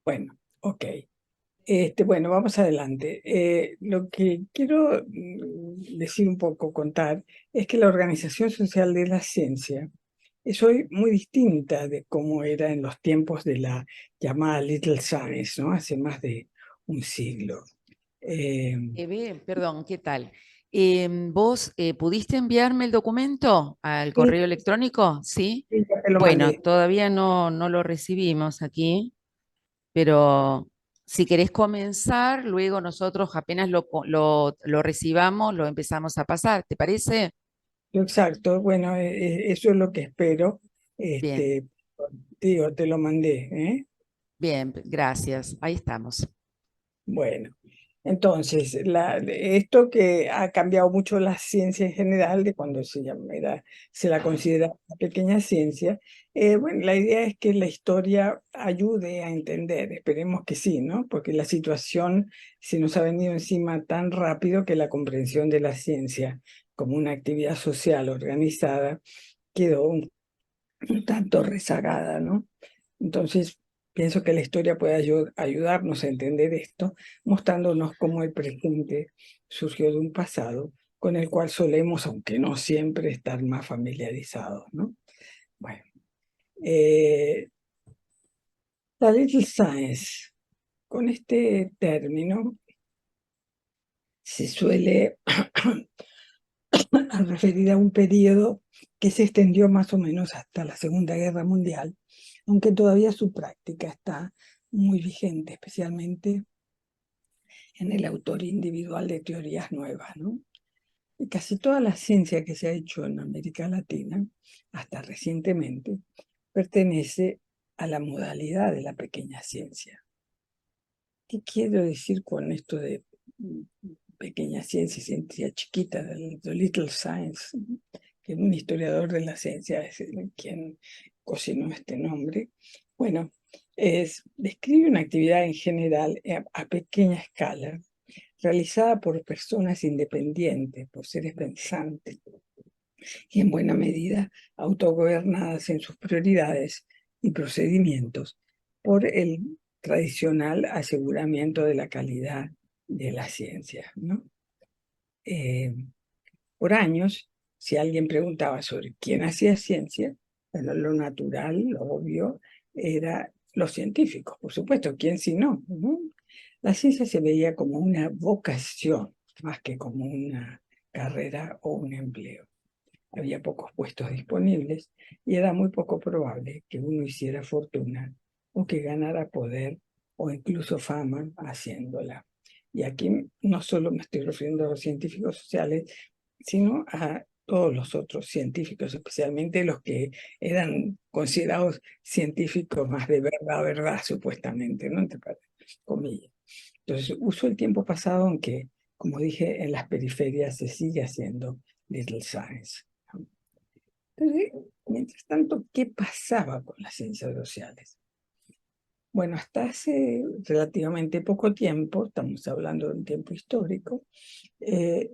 Bueno, ok. Bueno, vamos adelante. Lo que quiero decir un poco, contar, es que la organización social de la ciencia es hoy muy distinta de cómo era en los tiempos de la llamada Little Science, ¿no? Hace más de un siglo. Eh, Bien, perdón, ¿qué tal? ¿Vos pudiste enviarme el documento al sí, correo electrónico? ¿Sí? sí, ya te lo Bueno, mandé. todavía no lo recibimos aquí, pero si querés comenzar, luego nosotros apenas lo recibamos, lo empezamos a pasar, ¿te parece? Exacto, bueno, eso es lo que espero. Bien, Este, digo, te lo mandé, ¿eh? bien, gracias. Ahí estamos. Bueno, entonces, esto que ha cambiado mucho la ciencia en general, de cuando se la considera una pequeña ciencia, bueno, la idea es que la historia ayude a entender, esperemos que sí, ¿no? Porque la situación se nos ha venido encima tan rápido que la comprensión de la ciencia como una actividad social organizada quedó un tanto rezagada, ¿no? Entonces, pienso que la historia puede ayudarnos a entender esto, mostrándonos cómo el presente surgió de un pasado con el cual solemos, aunque no siempre, estar más familiarizados, ¿no? Bueno, eh, la Little Science, con este término se suele referir a un periodo que se extendió más o menos hasta la Segunda Guerra Mundial, aunque todavía su práctica está muy vigente, especialmente en el autor individual de teorías nuevas, ¿no? Y casi toda la ciencia que se ha hecho en América Latina, hasta recientemente, pertenece a la modalidad de la pequeña ciencia. ¿Qué quiero decir con esto de pequeña ciencia, ciencia chiquita, de little science? Que un historiador de la ciencia es quien cocinó este nombre. Bueno, describe una actividad en general a pequeña escala, realizada por personas independientes, por seres pensantes y en buena medida autogobernadas en sus prioridades y procedimientos por el tradicional aseguramiento de la calidad de la ciencia, ¿no? Eh, por años, si alguien preguntaba sobre quién hacía ciencia, bueno, lo natural, lo obvio, era los científicos, por supuesto, ¿quién si no? ¿No? La ciencia se veía como una vocación, más que como una carrera o un empleo. Había pocos puestos disponibles y era muy poco probable que uno hiciera fortuna o que ganara poder o incluso fama haciéndola. Y aquí no solo me estoy refiriendo a los científicos sociales, sino a todos los otros científicos, especialmente los que eran considerados científicos más de verdad, supuestamente, ¿no? Entre comillas. Entonces, uso el tiempo pasado, aunque, como dije, en las periferias se sigue haciendo little science. Entonces, mientras tanto, ¿qué pasaba con las ciencias sociales? Bueno, hasta hace relativamente poco tiempo, estamos hablando de un tiempo histórico, eh,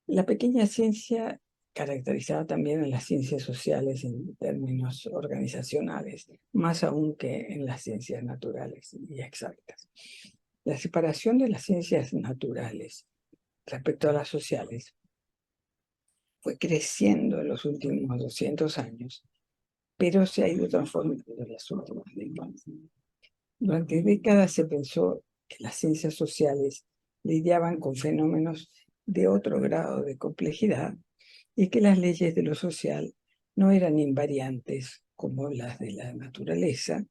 la pequeña ciencia, caracterizada también en las ciencias sociales en términos organizacionales, más aún que en las ciencias naturales y exactas. La separación de las ciencias naturales respecto a las sociales fue creciendo en los últimos 200 años, pero se ha ido transformando en las últimas décadas. Durante décadas se pensó que las ciencias sociales lidiaban con fenómenos de otro grado de complejidad y que las leyes de lo social no eran invariantes como las de la naturaleza,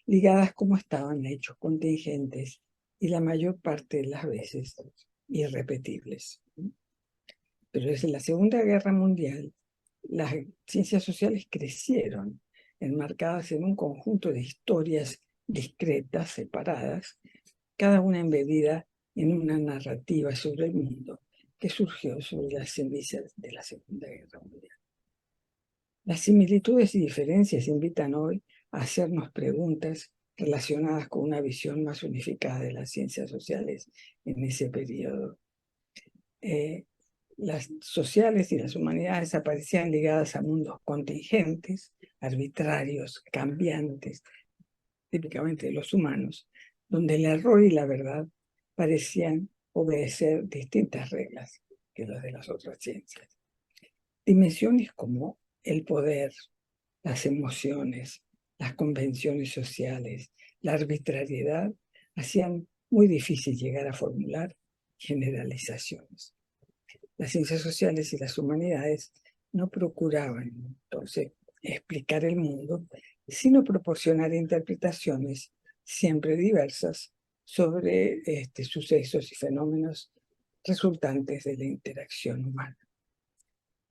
ligadas como estaban a hechos contingentes y la mayor parte de las veces irrepetibles. Pero desde la Segunda Guerra Mundial, las ciencias sociales crecieron, enmarcadas en un conjunto de historias discretas, separadas, cada una embebida en una narrativa sobre el mundo que surgió sobre las cenizas de la Segunda Guerra Mundial. Las similitudes y diferencias invitan hoy a hacernos preguntas relacionadas con una visión más unificada de las ciencias sociales en ese periodo. Las sociales y las humanidades aparecían ligadas a mundos contingentes, arbitrarios, cambiantes, típicamente de los humanos, donde el error y la verdad parecían obedecer distintas reglas que las de las otras ciencias. Dimensiones como el poder, las emociones, las convenciones sociales, la arbitrariedad, hacían muy difícil llegar a formular generalizaciones. Las ciencias sociales y las humanidades no procuraban entonces explicar el mundo, sino proporcionar interpretaciones siempre diversas sobre sucesos y fenómenos resultantes de la interacción humana.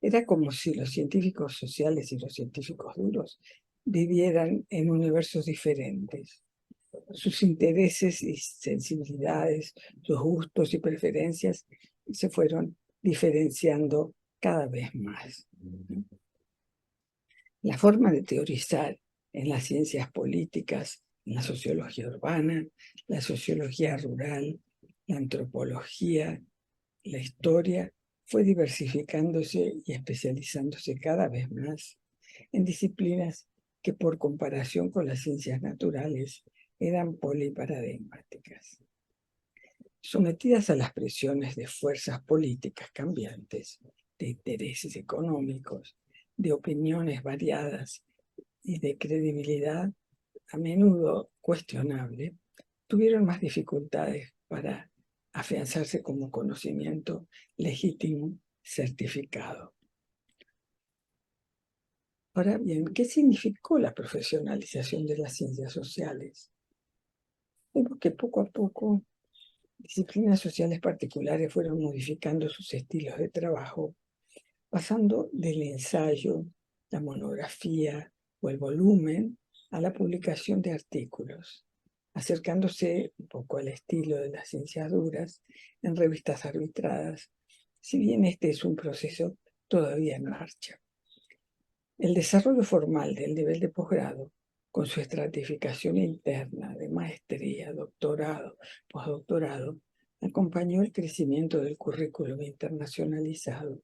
Era como si los científicos sociales y los científicos duros vivieran en universos diferentes. Sus intereses y sensibilidades, sus gustos y preferencias se fueron diferenciando cada vez más. La forma de teorizar en las ciencias políticas, en la sociología urbana, la sociología rural, la antropología, la historia, fue diversificándose y especializándose cada vez más en disciplinas que por comparación con las ciencias naturales eran poliparadigmáticas. Sometidas a las presiones de fuerzas políticas cambiantes, de intereses económicos, de opiniones variadas y de credibilidad a menudo cuestionable, tuvieron más dificultades para afianzarse como conocimiento legítimo certificado. Ahora bien, ¿qué significó la profesionalización de las ciencias sociales? Vemos que poco a poco disciplinas sociales particulares fueron modificando sus estilos de trabajo, pasando del ensayo, la monografía o el volumen a la publicación de artículos, acercándose un poco al estilo de las ciencias duras en revistas arbitradas, si bien este es un proceso todavía en marcha. El desarrollo formal del nivel de posgrado, con su estratificación interna de maestría, doctorado, postdoctorado, acompañó el crecimiento del currículum internacionalizado,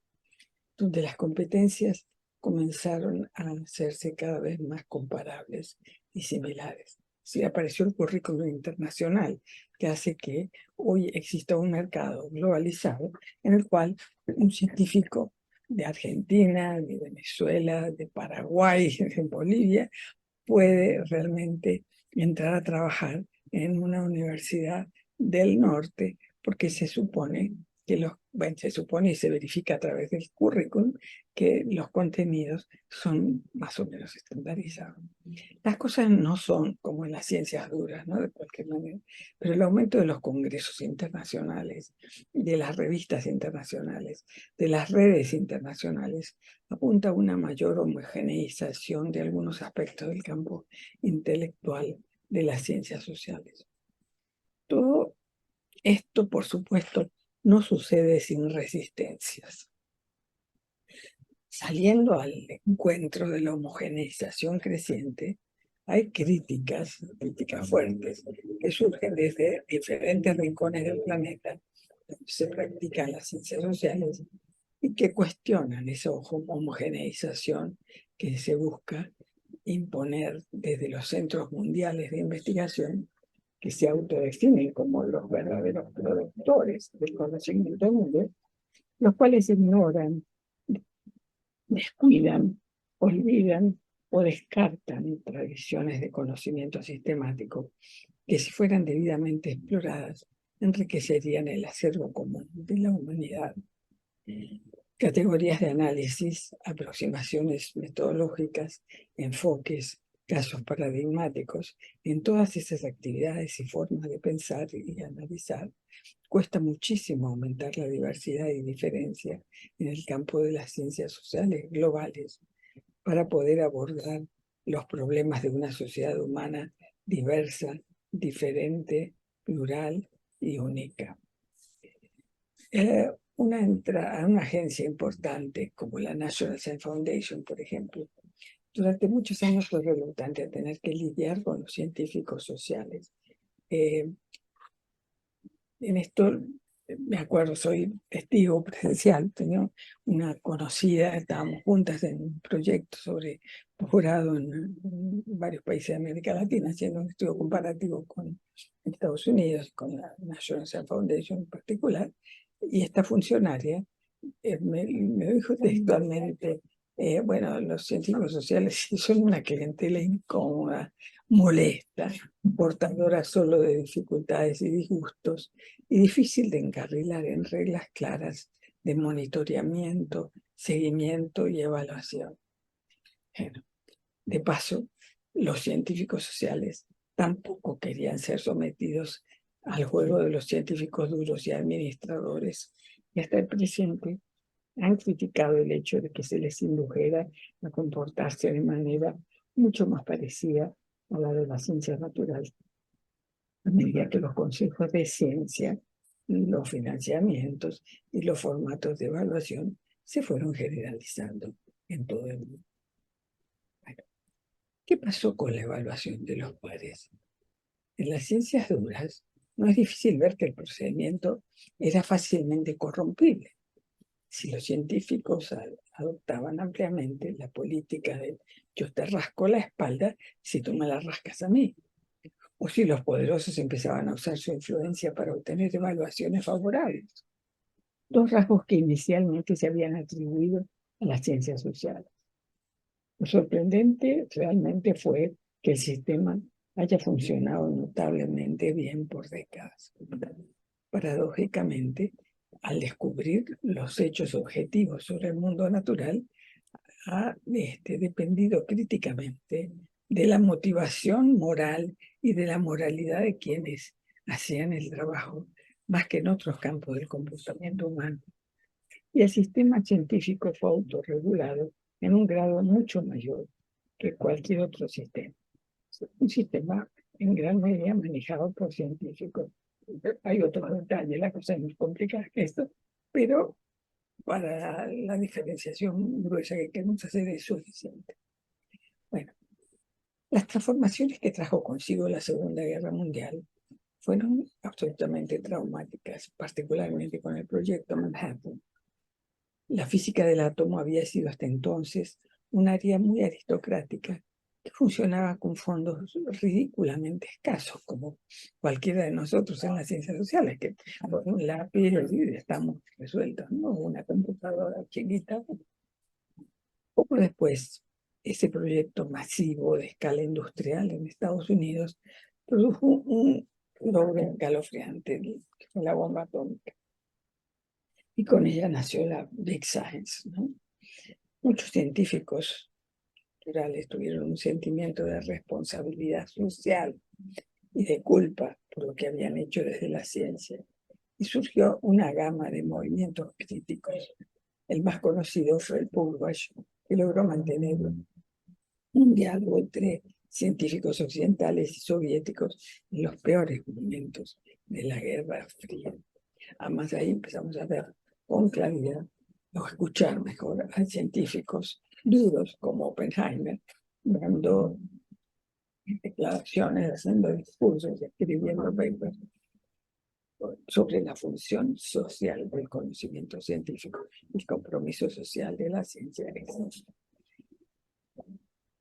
donde las competencias comenzaron a hacerse cada vez más comparables y similares. Sí, apareció el currículum internacional, que hace que hoy exista un mercado globalizado en el cual un científico de Argentina, de Venezuela, de Paraguay, de Bolivia, puede realmente entrar a trabajar en una universidad del norte, porque se supone que se supone y se verifica a través del currículum que los contenidos son más o menos estandarizados. Las cosas no son como en las ciencias duras, ¿no? De cualquier manera, pero el aumento de los congresos internacionales, de las revistas internacionales, de las redes internacionales, apunta a una mayor homogeneización de algunos aspectos del campo intelectual de las ciencias sociales. Todo esto, por supuesto, no sucede sin resistencias. Saliendo al encuentro de la homogeneización creciente, hay críticas fuertes, que surgen desde diferentes rincones del planeta donde se practican las ciencias sociales y que cuestionan esa homogeneización que se busca imponer desde los centros mundiales de investigación, que se autodefinen como los verdaderos productores del conocimiento mundial, los cuales ignoran, descuidan, olvidan o descartan tradiciones de conocimiento sistemático que, si fueran debidamente exploradas, enriquecerían el acervo común de la humanidad. Categorías de análisis, aproximaciones metodológicas, enfoques, casos paradigmáticos, en todas esas actividades y formas de pensar y analizar, cuesta muchísimo aumentar la diversidad y diferencia en el campo de las ciencias sociales globales para poder abordar los problemas de una sociedad humana diversa, diferente, plural y única. Una agencia importante como la National Science Foundation, por ejemplo, durante muchos años fue reluctante a tener que lidiar con los científicos sociales. En esto me acuerdo, soy testigo presencial, tenía una conocida, estábamos juntas en un proyecto sobre posgrado en varios países de América Latina, haciendo un estudio comparativo con Estados Unidos, con la National Science Foundation en particular, y esta funcionaria me dijo textualmente, bueno, los científicos sociales son una clientela incómoda, molesta, portadora solo de dificultades y disgustos, y difícil de encarrilar en reglas claras de monitoreamiento, seguimiento y evaluación. Bueno, de paso, los científicos sociales tampoco querían ser sometidos al juego de los científicos duros y administradores, y hasta el presente han criticado el hecho de que se les indujera a comportarse de manera mucho más parecida a la de la ciencia natural, a medida que los consejos de ciencia, los financiamientos y los formatos de evaluación se fueron generalizando en todo el mundo. Bueno, ¿qué pasó con la evaluación de los pares? En las ciencias duras no es difícil ver que el procedimiento era fácilmente corrompible. Si los científicos adoptaban ampliamente la política de yo te rasco la espalda si tú me la rascas a mí, o si los poderosos empezaban a usar su influencia para obtener evaluaciones favorables, dos rasgos que inicialmente se habían atribuido a las ciencias sociales. Lo sorprendente realmente fue que el sistema haya funcionado notablemente bien por décadas. Paradójicamente, al descubrir los hechos objetivos sobre el mundo natural, ha dependido críticamente de la motivación moral y de la moralidad de quienes hacían el trabajo, más que en otros campos del comportamiento humano. Y el sistema científico fue autorregulado en un grado mucho mayor que cualquier otro sistema. Un sistema en gran medida manejado por científicos. Hay otros detalles, la cosa es más complicada que esto, pero para la diferenciación gruesa que queremos hacer es suficiente. Bueno, las transformaciones que trajo consigo la Segunda Guerra Mundial fueron absolutamente traumáticas, particularmente con el proyecto Manhattan. La física del átomo había sido hasta entonces un área muy aristocrática que funcionaba con fondos ridículamente escasos, como cualquiera de nosotros en las ciencias sociales, que con un lápiz y estamos resueltos, ¿no? Una computadora chiquita. Poco después, ese proyecto masivo de escala industrial en Estados Unidos produjo un logro escalofriante, que fue la bomba atómica. Y con ella nació la Big Science, ¿no? Muchos científicos naturales tuvieron un sentimiento de responsabilidad social y de culpa por lo que habían hecho desde la ciencia. Y surgió una gama de movimientos críticos. El más conocido fue el Pugwash, que logró mantener un diálogo entre científicos occidentales y soviéticos en los peores momentos de la Guerra Fría. Además, ahí empezamos a ver con claridad o escuchar mejor a científicos duros como Oppenheimer, dando declaraciones, haciendo discursos, escribiendo papers sobre la función social del conocimiento científico, el compromiso social de la ciencia.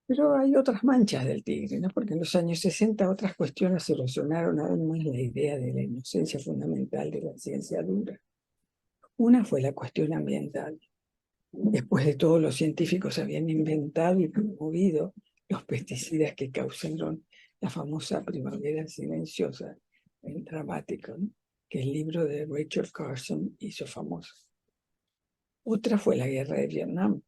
Pero hay otras manchas del tigre, ¿no? Porque en los años 60 otras cuestiones erosionaron aún más la idea de la inocencia fundamental de la ciencia dura. Una fue la cuestión ambiental. Después de todo, los científicos habían inventado y promovido los pesticidas que causaron la famosa primavera silenciosa, el dramático, ¿no? Que el libro de Rachel Carson hizo famoso. Otra fue la guerra de Vietnam,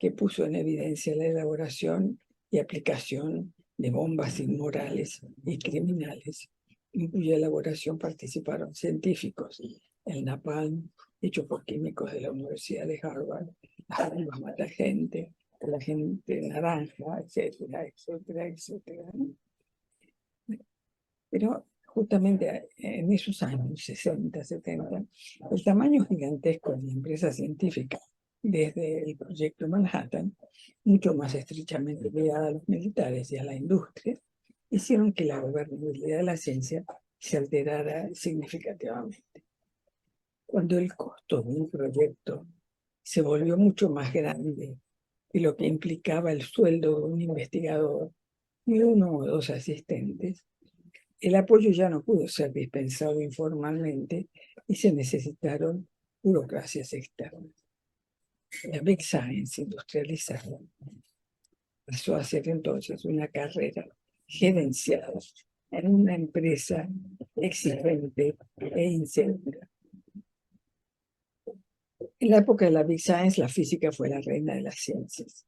que puso en evidencia la elaboración y aplicación de bombas inmorales y criminales, en cuya elaboración participaron científicos. El napalm, hecho por químicos de la Universidad de Harvard, las bombas mata gente, la gente naranja, etcétera, etcétera, etcétera. Pero justamente en esos años 60, 70, el tamaño gigantesco de la empresa científica, desde el proyecto Manhattan, mucho más estrechamente ligada a los militares y a la industria, hicieron que la gobernabilidad de la ciencia se alterara significativamente. Cuando el costo de un proyecto se volvió mucho más grande que lo que implicaba el sueldo de un investigador y uno o dos asistentes, el apoyo ya no pudo ser dispensado informalmente y se necesitaron burocracias externas. La Big Science industrializada pasó a ser entonces una carrera gerenciada en una empresa exigente e insegura. En la época de la Big Science, la física fue la reina de las ciencias,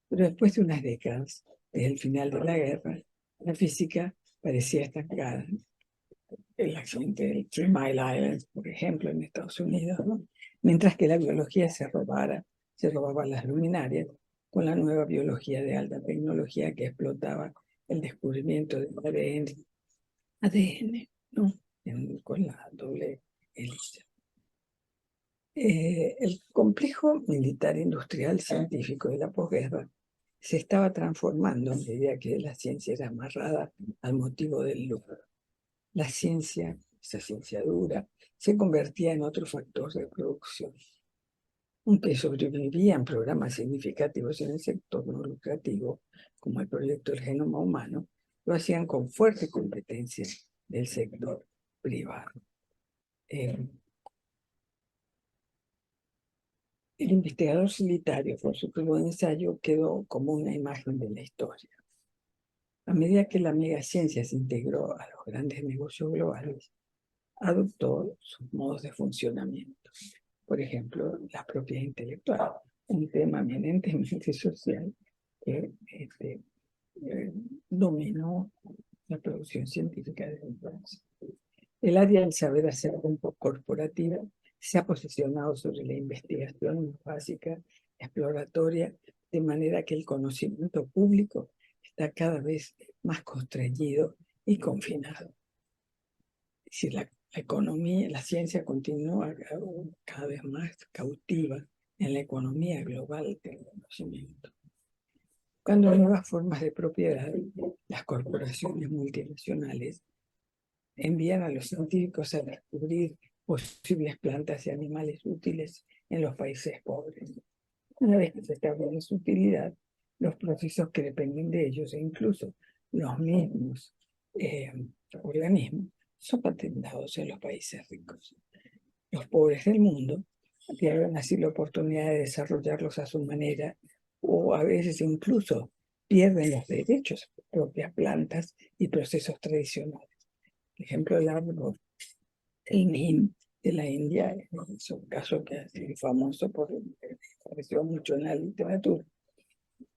pero después de unas décadas, desde el final de la guerra, la física parecía estancada. El accidente del Three Mile Island, por ejemplo, en Estados Unidos, ¿no? Mientras que la biología se robaba las luminarias con la nueva biología de alta tecnología que explotaba el descubrimiento del ADN, ¿no? Con la doble hélice. El complejo militar industrial científico de la posguerra se estaba transformando a medida que la ciencia era amarrada al motivo del lucro. La ciencia, esa ciencia dura, se convertía en otro factor de producción. Aunque sobrevivían programas significativos en el sector no lucrativo, como el proyecto del genoma humano, lo hacían con fuerte competencia del sector privado. El investigador solitario, por su primer ensayo, quedó como una imagen de la historia. A medida que la megaciencia se integró a los grandes negocios globales, adoptó sus modos de funcionamiento. Por ejemplo, la propiedad intelectual, un tema eminentemente social que dominó la producción científica desde entonces. El área del saber hacer corporativa se ha posicionado sobre la investigación básica, exploratoria, de manera que el conocimiento público está cada vez más constreñido y confinado. Si la economía, la ciencia continúa cada vez más cautiva en la economía global del conocimiento. Cuando nuevas formas de propiedad, las corporaciones multinacionales envían a los científicos a descubrir posibles plantas y animales útiles en los países pobres. Una vez que se establece su utilidad, los procesos que dependen de ellos e incluso los mismos organismos son patentados en los países ricos. Los pobres del mundo pierden así la oportunidad de desarrollarlos a su manera o a veces incluso pierden los derechos a sus propias plantas y procesos tradicionales. Por ejemplo, el árbol, el neem de la India, es un caso que es famoso porque apareció mucho en la literatura.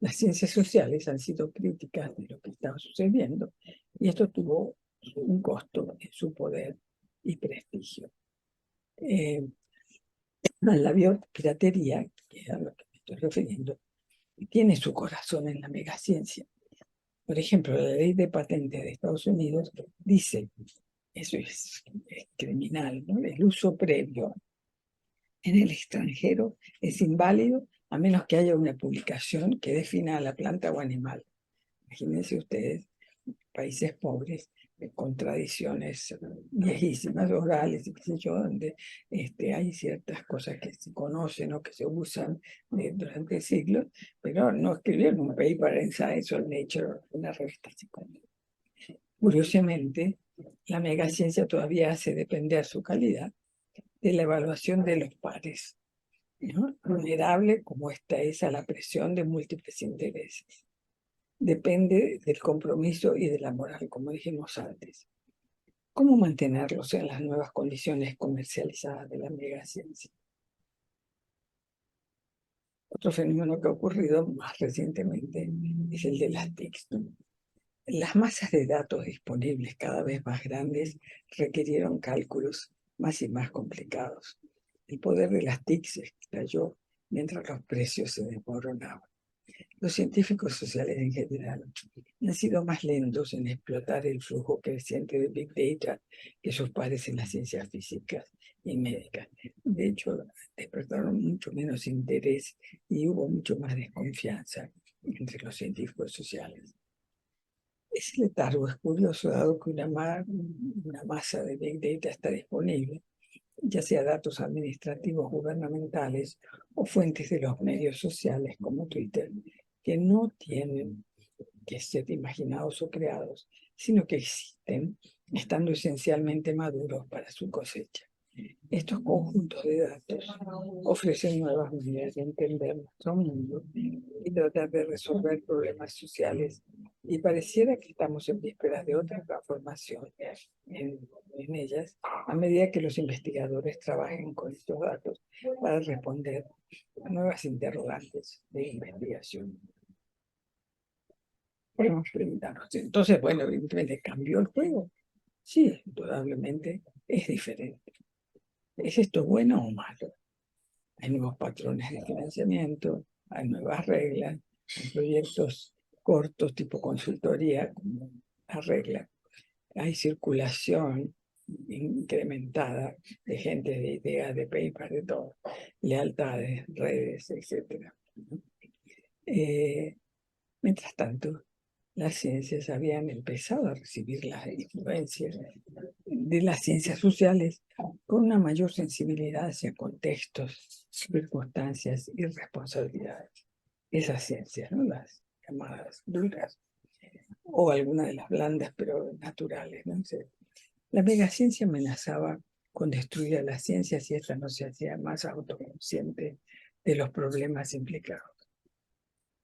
Las ciencias sociales han sido críticas de lo que estaba sucediendo y esto tuvo un costo en su poder y prestigio. La biopiratería, que es a lo que me estoy refiriendo, tiene su corazón en la megaciencia. Por ejemplo, la ley de patentes de Estados Unidos dice, eso es criminal, ¿no? El uso previo en el extranjero es inválido a menos que haya una publicación que defina a la planta o animal. Imagínense ustedes, países pobres, con tradiciones viejísimas, orales, y qué sé yo, donde hay ciertas cosas que se conocen o que se usan durante siglos, pero no escribieron un paper en Science or Nature, una revista psicológica. Curiosamente, la megaciencia todavía hace depender su calidad de la evaluación de los pares, ¿no? Vulnerable como esta es a la presión de múltiples intereses. Depende del compromiso y de la moral, como dijimos antes. ¿Cómo mantenerlos en las nuevas condiciones comercializadas de la megaciencia? Otro fenómeno que ha ocurrido más recientemente es el de las TICs. Las masas de datos disponibles cada vez más grandes requirieron cálculos más y más complicados. El poder de las TIC se estalló mientras los precios se desmoronaban. Los científicos sociales en general han sido más lentos en explotar el flujo creciente de Big Data que sus pares en las ciencias físicas y médicas. De hecho, despertaron mucho menos interés y hubo mucho más desconfianza entre los científicos sociales. Ese letargo es curioso, dado que una masa de Big Data está disponible. ya sea datos administrativos gubernamentales o fuentes de los medios sociales como Twitter, que no tienen que ser imaginados o creados, sino que existen, estando esencialmente maduros para su cosecha. Estos conjuntos de datos ofrecen nuevas maneras de entender nuestro mundo y tratar de resolver problemas sociales, y pareciera que estamos en vísperas de otra transformación en ellas a medida que los investigadores trabajen con estos datos para responder a nuevas interrogantes de investigación. Podemos preguntarnos, entonces, bueno, evidentemente cambió el juego. Sí, indudablemente es diferente. ¿Es esto bueno o malo? Hay nuevos patrones de financiamiento, hay nuevas reglas, hay proyectos cortos tipo consultoría como la regla. Hay circulación incrementada de gente, de ideas, de papers, de todo, lealtades, redes, etc. Mientras tanto, las ciencias habían empezado a recibir las influencias de las ciencias sociales con una mayor sensibilidad hacia contextos, circunstancias y responsabilidades. Esas ciencias, ¿no? Las llamadas duras, o algunas de las blandas pero naturales, ¿no? La megaciencia amenazaba con destruir a las ciencias si ésta no se hacía más autoconsciente de los problemas implicados.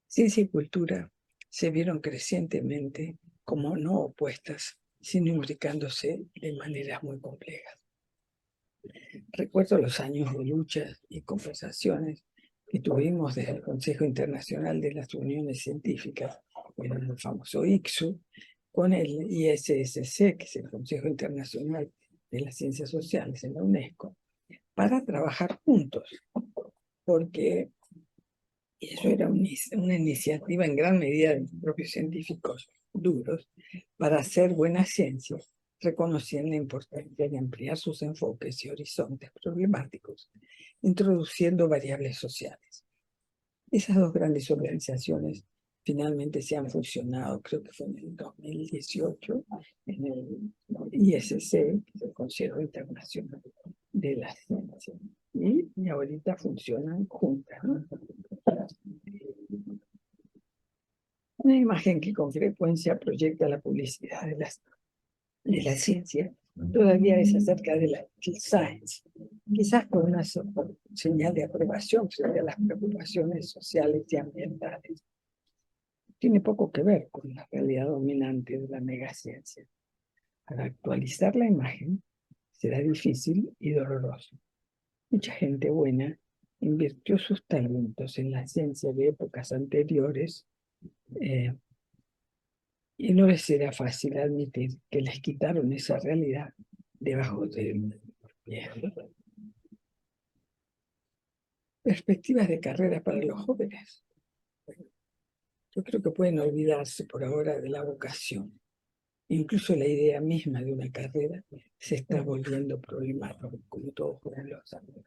Ciencia y cultura se vieron crecientemente como no opuestas, sino implicándose de maneras muy complejas. Recuerdo los años de luchas y conversaciones que tuvimos desde el Consejo Internacional de las Uniones Científicas, el famoso ICSU, con el ISSC, que es el Consejo Internacional de las Ciencias Sociales en la UNESCO, para trabajar juntos, porque eso era una iniciativa en gran medida de los propios científicos duros para hacer buena ciencia, reconociendo la importancia de ampliar sus enfoques y horizontes problemáticos, introduciendo variables sociales. Esas dos grandes organizaciones finalmente se han fusionado, creo que fue en el 2018, en el ISC, que es el Consejo Internacional de la Ciencia, y ahorita funcionan juntas, ¿no? Una imagen que con frecuencia proyecta la publicidad de la ciencia todavía es acerca de la science, quizás con una señal de aprobación frente a las preocupaciones sociales y ambientales. Tiene poco que ver con la realidad dominante de la megaciencia. Para actualizar la imagen será difícil y doloroso. Mucha gente buena invirtió sus talentos en la ciencia de épocas anteriores, y no les será fácil admitir que les quitaron esa realidad debajo del pie. Perspectivas de carrera para los jóvenes. Yo creo que pueden olvidarse por ahora de la vocación. Incluso la idea misma de una carrera se está volviendo problemática, como todos lo saben.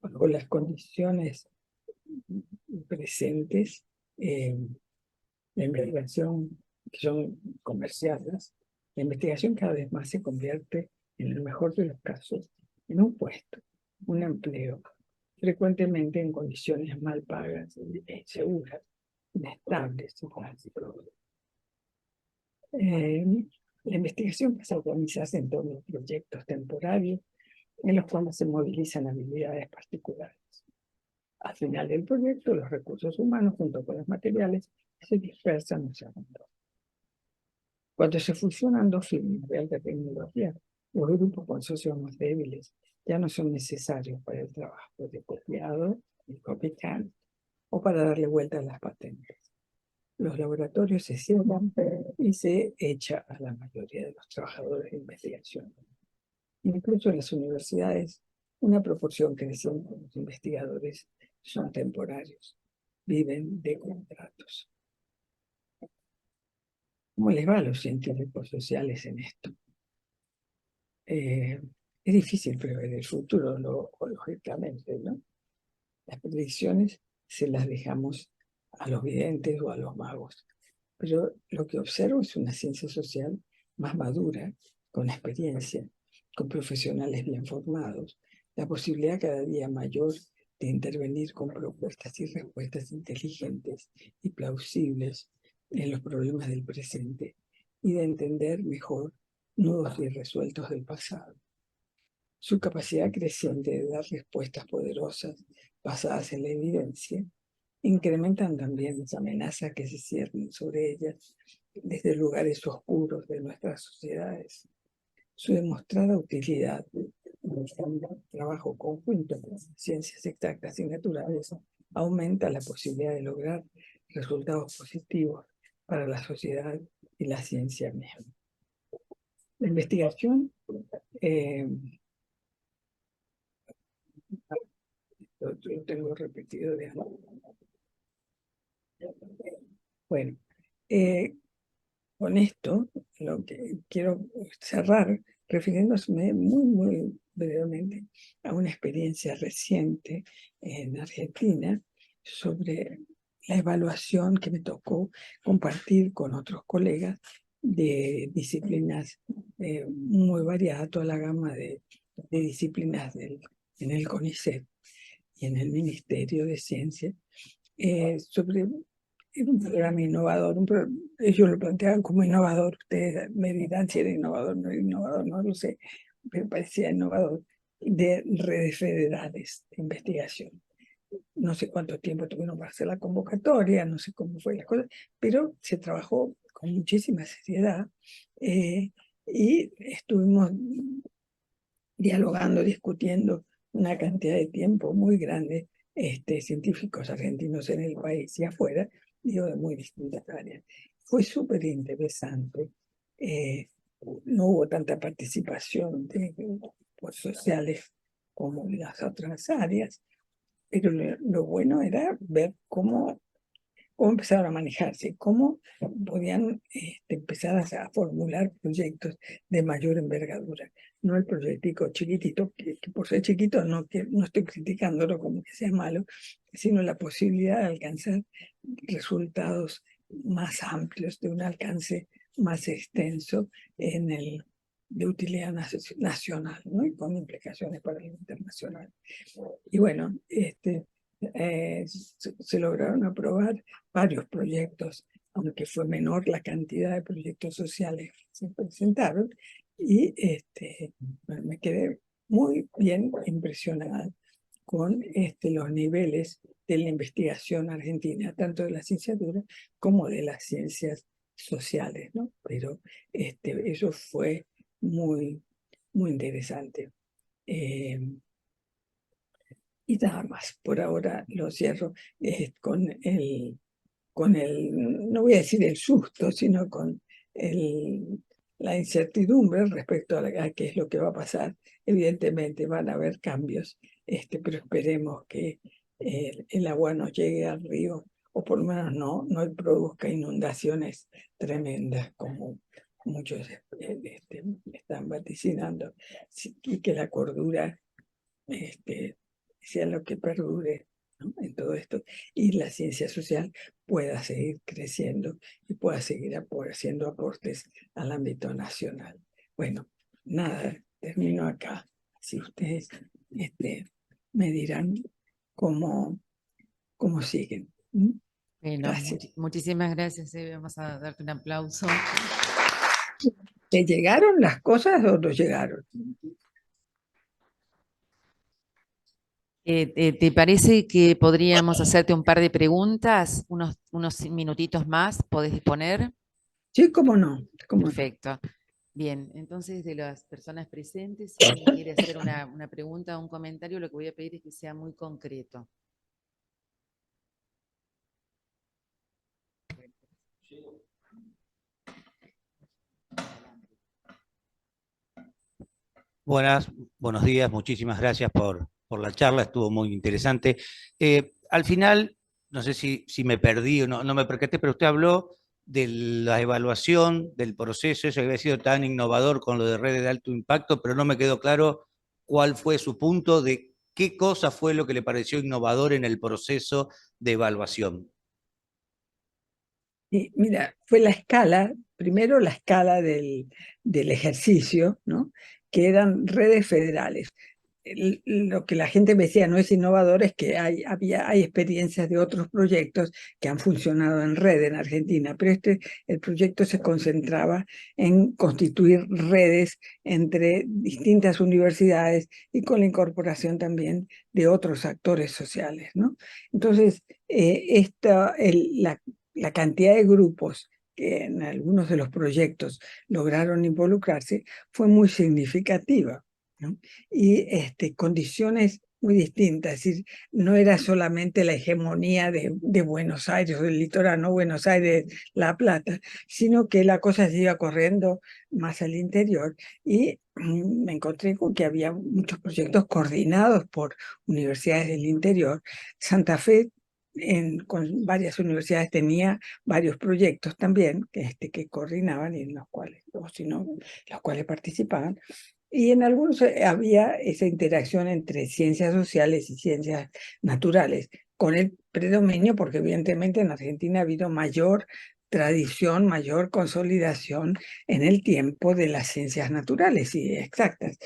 Bajo las condiciones presentes, la investigación, que son comerciales, la investigación cada vez más se convierte, en el mejor de los casos, en un puesto, un empleo, frecuentemente en condiciones mal pagas, inseguras, inestables. La investigación pasa a organizarse en torno a proyectos temporarios en los cuales se movilizan habilidades particulares. Al final del proyecto, los recursos humanos, junto con los materiales, se dispersan hacia el mundo. Cuando se fusionan dos firmas de alta tecnología, los grupos con socios más débiles ya no son necesarios para el trabajo de copiado, el copycat, o para darle vuelta a las patentes. Los laboratorios se cierran y se echa a la mayoría de los trabajadores de investigación. Incluso en las universidades, una proporción creciente de los investigadores son temporarios, viven de contratos. ¿Cómo les va a los científicos sociales en esto? Es difícil prever el futuro, lógicamente, ¿no? Las predicciones se las dejamos a los videntes o a los magos. Pero lo que observo es una ciencia social más madura, con experiencia, con profesionales bien formados, la posibilidad cada día mayor de intervenir con propuestas y respuestas inteligentes y plausibles en los problemas del presente y de entender mejor nudos irresueltos del pasado. Su capacidad creciente de dar respuestas poderosas basadas en la evidencia incrementan también las amenazas que se ciernen sobre ellas desde lugares oscuros de nuestras sociedades. Su demostrada utilidad en el trabajo conjunto con ciencias exactas y naturales aumenta la posibilidad de lograr resultados positivos para la sociedad y la ciencia misma. La investigación, lo tengo repetido de antes. Bueno, con esto, lo que quiero cerrar refiriéndome muy brevemente a una experiencia reciente en Argentina sobre la evaluación que me tocó compartir con otros colegas de disciplinas muy variadas, toda la gama de disciplinas en el CONICET y en el Ministerio de Ciencia, sobre un programa innovador. Ellos lo planteaban como innovador. Ustedes me dirán si era innovador, no lo sé, pero parecía innovador, de redes federales de investigación. No sé cuánto tiempo tuvieron para hacer la convocatoria, no sé cómo fue la cosa, pero se trabajó con muchísima seriedad y estuvimos dialogando, discutiendo una cantidad de tiempo muy grande, científicos argentinos en el país y afuera, digo, de muy distintas áreas. Fue súper interesante. No hubo tanta participación de grupos sociales como en las otras áreas, pero lo bueno era ver cómo empezaron a manejarse, cómo podían empezar a formular proyectos de mayor envergadura. No el proyectico chiquitito, que por ser chiquito no estoy criticándolo como que sea malo, sino la posibilidad de alcanzar resultados más amplios, de un alcance más extenso de utilidad nacional, ¿no? Y con implicaciones para lo internacional. Y bueno, se lograron aprobar varios proyectos, aunque fue menor la cantidad de proyectos sociales que se presentaron, y me quedé muy bien impresionada con los niveles de la investigación argentina, tanto de la ciencia dura como de las ciencias sociales, ¿no? Pero eso fue muy interesante. Y nada más, por ahora lo cierro no voy a decir el susto, sino con la incertidumbre respecto a qué es lo que va a pasar. Evidentemente van a haber cambios, pero esperemos que el agua no llegue al río, o por lo menos no produzca inundaciones tremendas como muchos están vaticinando, y que la cordura sea lo que perdure, ¿no? En todo esto, y la ciencia social pueda seguir creciendo y pueda seguir haciendo aportes al ámbito nacional. Bueno, nada, termino acá. Si ustedes me dirán cómo siguen. Bueno, Gracias. muchísimas gracias, Eve. Vamos a darte un aplauso. ¿Te llegaron las cosas o no llegaron? ¿Te parece que podríamos hacerte un par de preguntas? Unos minutitos más, ¿podés disponer? Sí, cómo no. Perfecto. Bien, entonces de las personas presentes, si alguien quiere hacer una pregunta o un comentario, lo que voy a pedir es que sea muy concreto. Buenos días, muchísimas gracias por la charla, estuvo muy interesante. Al final, no sé si me perdí o no me percaté, pero usted habló de la evaluación del proceso, eso que había sido tan innovador con lo de redes de alto impacto, pero no me quedó claro cuál fue su punto de qué cosa fue lo que le pareció innovador en el proceso de evaluación. Mira, fue la escala, primero la escala del ejercicio, ¿no? que eran redes federales. Lo que la gente me decía no es innovador, es que hay experiencias de otros proyectos que han funcionado en red en Argentina, pero el proyecto se concentraba en constituir redes entre distintas universidades y con la incorporación también de otros actores sociales, ¿no? Entonces, la cantidad de grupos que en algunos de los proyectos lograron involucrarse fue muy significativa, ¿no? Y condiciones muy distintas, es decir, no era solamente la hegemonía de Buenos Aires o del litoral, no Buenos Aires, La Plata, sino que la cosa se iba corriendo más al interior y me encontré con que había muchos proyectos coordinados por universidades del interior. Santa Fe con varias universidades tenía varios proyectos también que coordinaban y en los cuales, o si no, los cuales participaban. Y en algunos había esa interacción entre ciencias sociales y ciencias naturales, con el predominio, porque evidentemente en Argentina ha habido mayor tradición, mayor consolidación en el tiempo de las ciencias naturales y exactas.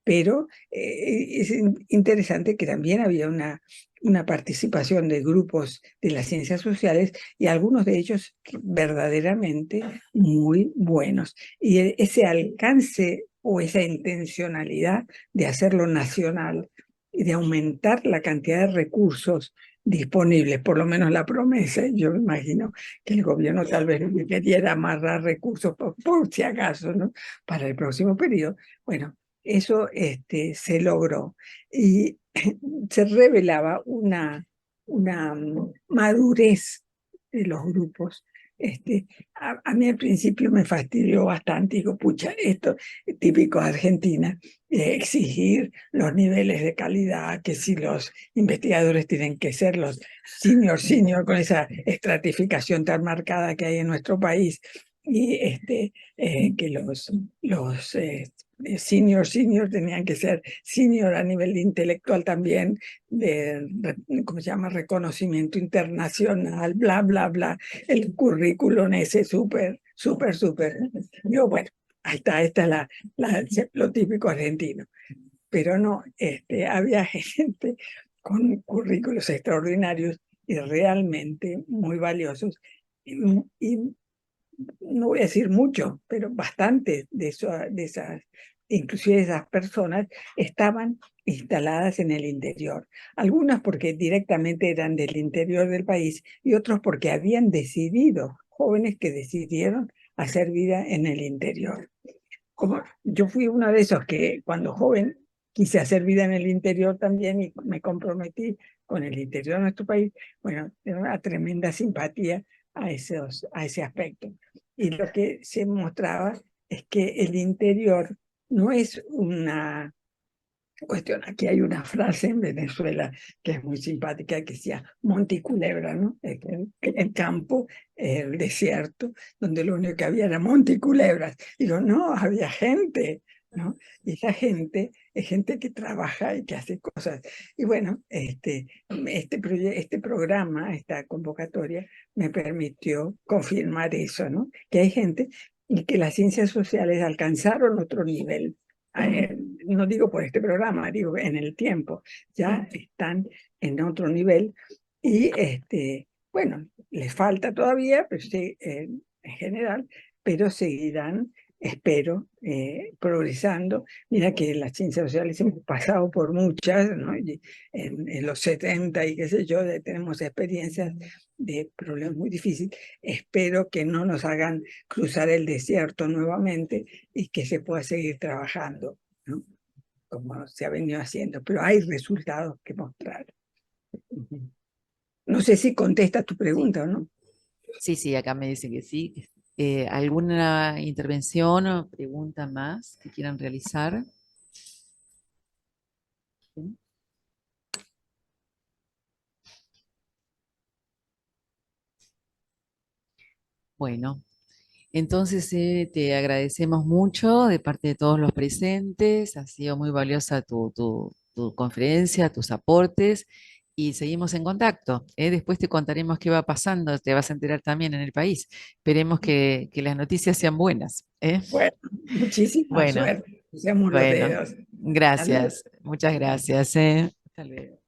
Pero es interesante que también había una participación de grupos de las ciencias sociales y algunos de ellos verdaderamente muy buenos. Y ese alcance o esa intencionalidad de hacerlo nacional y de aumentar la cantidad de recursos disponibles, por lo menos la promesa, yo me imagino que el gobierno tal vez quería amarrar recursos por si acaso, ¿no? Para el próximo periodo. Bueno, eso se logró y se revelaba una madurez de los grupos. A mí al principio me fastidió bastante, digo, pucha, esto es típico de Argentina, exigir los niveles de calidad, que si los investigadores tienen que ser los senior, con esa estratificación tan marcada que hay en nuestro país, y que los senior tenían que ser senior a nivel intelectual también, ¿cómo se llama? Reconocimiento internacional, bla, bla, bla, el currículum ese súper. Yo, bueno, ahí está, esta es lo típico argentino. Pero no, había gente con currículos extraordinarios y realmente muy valiosos. Y no voy a decir mucho, pero bastante de esas, inclusive esas personas estaban instaladas en el interior. Algunas porque directamente eran del interior del país y otros porque habían decidido, jóvenes que decidieron hacer vida en el interior. Como yo fui uno de esos que cuando joven quise hacer vida en el interior también y me comprometí con el interior de nuestro país, bueno, tengo una tremenda simpatía a ese aspecto. Y lo que se mostraba es que el interior no es una cuestión. Aquí hay una frase en Venezuela que es muy simpática, que decía monticulebra, ¿no? El campo, el desierto, donde lo único que había era monticulebras. Digo, no, había gente, ¿no? Y esa gente es gente que trabaja y que hace cosas. Y bueno, este programa, esta convocatoria, me permitió confirmar eso, ¿no? Que hay gente y que las ciencias sociales alcanzaron otro nivel. No digo por este programa, digo en el tiempo, ya están en otro nivel y bueno, les falta todavía, pero sí, en general, pero seguirán, espero, progresando. Mira que las ciencias sociales hemos pasado por muchas, ¿no? Y en los 70 y qué sé yo, tenemos experiencias de problemas muy difíciles. Espero que no nos hagan cruzar el desierto nuevamente y que se pueda seguir trabajando, ¿no? Como se ha venido haciendo, pero hay resultados que mostrar. No sé si contesta tu pregunta o no. Sí, acá me dice que sí. ¿Alguna intervención o pregunta más que quieran realizar? ¿Sí? Bueno, entonces te agradecemos mucho de parte de todos los presentes. Ha sido muy valiosa tu conferencia, tus aportes y seguimos en contacto. Después te contaremos qué va pasando, te vas a enterar también en el país. Esperemos que las noticias sean buenas. Bueno, muchísima Bueno, suerte. Usemos los Bueno, dedos. Hasta luego. gracias. Muchas gracias. Hasta luego.